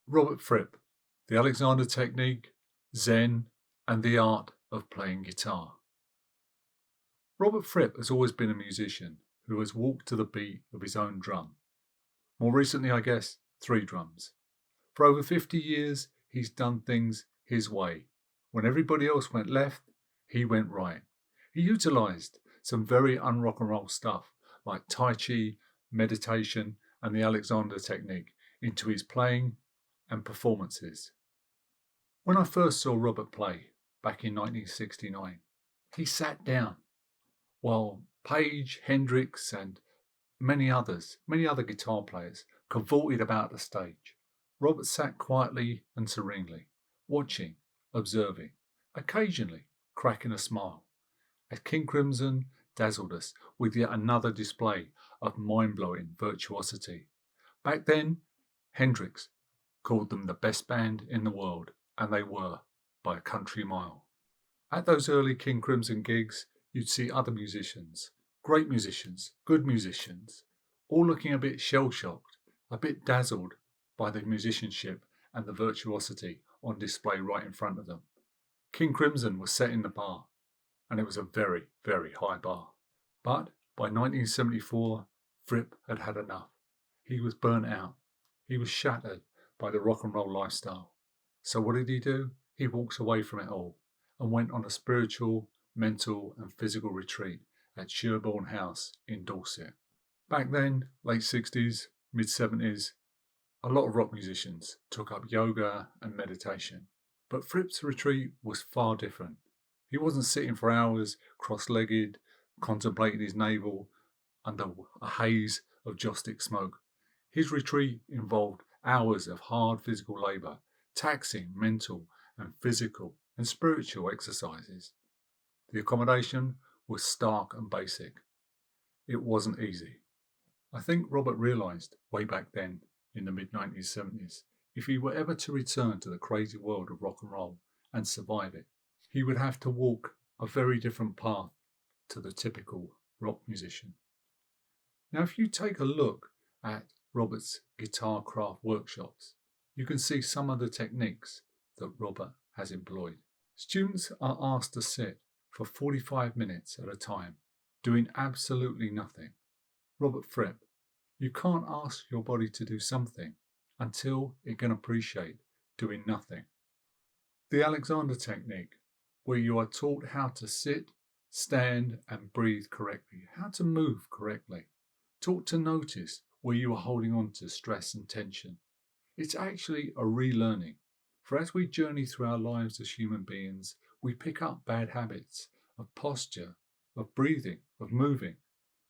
Robert Fripp, The Alexander Technique, Zen, and the Art of Playing Guitar. Robert Fripp has always been a musician who has walked to the beat of his own drum. More recently, I guess, 3 drums. For over 50 years, he's done things his way. When everybody else went left, he went right. He utilised some very un-rock and roll stuff like Tai Chi, meditation, and the Alexander Technique into his playing and performances. When I first saw Robert play back in 1969, he sat down while Page, Hendrix, and many other guitar players cavorted about the stage. Robert sat quietly and serenely, watching, observing, occasionally cracking a smile, as King Crimson dazzled us with yet another display of mind-blowing virtuosity. Back then, Hendrix called them the best band in the world, and they were, by a country mile. At those early King Crimson gigs, you'd see other musicians, great musicians, good musicians, all looking a bit shell-shocked, a bit dazzled by the musicianship and the virtuosity on display right in front of them. King Crimson was setting the bar, and it was a very, very high bar. But by 1974, Fripp had had enough. He was burnt out. He was shattered by the rock and roll lifestyle. So what did he do? He walks away from it all and went on a spiritual, mental and physical retreat at Sherborne House in Dorset. Back then, late 60s, mid 70s, a lot of rock musicians took up yoga and meditation. But Fripp's retreat was far different. He wasn't sitting for hours cross-legged, contemplating his navel under a haze of joss stick smoke. His retreat involved hours of hard physical labour, taxing mental and physical and spiritual exercises. The accommodation was stark and basic. It wasn't easy. I think Robert realised way back then, in the mid-1970s, if he were ever to return to the crazy world of rock and roll and survive it, he would have to walk a very different path to the typical rock musician. Now, if you take a look at Robert's guitar craft workshops, you can see some of the techniques that Robert has employed. Students are asked to sit for 45 minutes at a time, doing absolutely nothing. Robert Fripp, you can't ask your body to do something until it can appreciate doing nothing. The Alexander Technique, where you are taught how to sit, stand and breathe correctly, how to move correctly, taught to notice where you are holding on to stress and tension. It's actually a relearning, for as we journey through our lives as human beings, we pick up bad habits of posture, of breathing, of moving,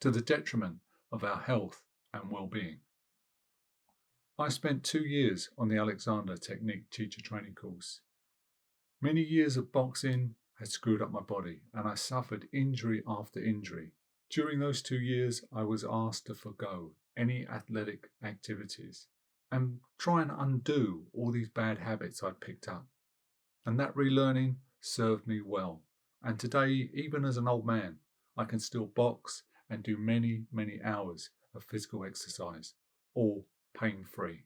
to the detriment of our health and well-being. I spent 2 years on the Alexander Technique teacher training course. Many years of boxing had screwed up my body, and I suffered injury after injury. During those 2 years, I was asked to forgo any athletic activities and try and undo all these bad habits I'd picked up. And that relearning served me well. And today, even as an old man, I can still box and do many, many hours of physical exercise, all pain-free.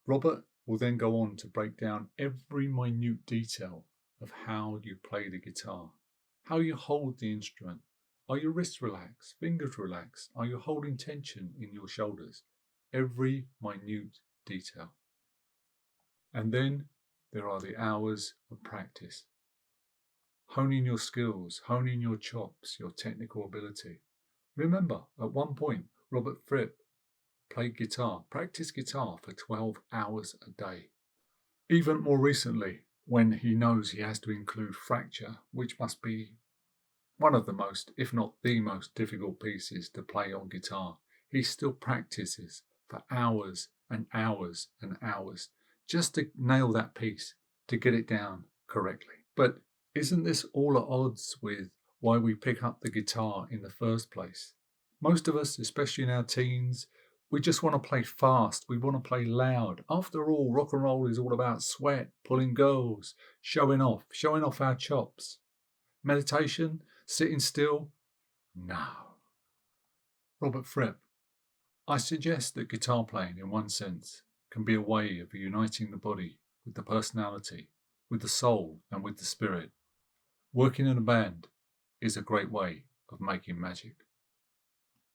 Robert will then go on to break down every minute detail of how you play the guitar, how you hold the instrument. Are your wrists relaxed, fingers relaxed? Are you holding tension in your shoulders? Every minute detail. And then there are the hours of practice. Honing your skills, honing your chops, your technical ability. Remember, at one point, Robert Fripp practiced guitar for 12 hours a day. Even more recently, when he knows he has to include fracture, which must be one of the most, if not the most difficult pieces to play on guitar, he still practices for hours and hours and hours just to nail that piece, to get it down correctly. But isn't this all at odds with why we pick up the guitar in the first place? Most of us, especially in our teens, we just want to play fast. We want to play loud. After all, rock and roll is all about sweat, pulling girls, showing off our chops. Meditation, sitting still? No. Robert Fripp, I suggest that guitar playing, in one sense, can be a way of uniting the body with the personality, with the soul and with the spirit. Working in a band is a great way of making magic.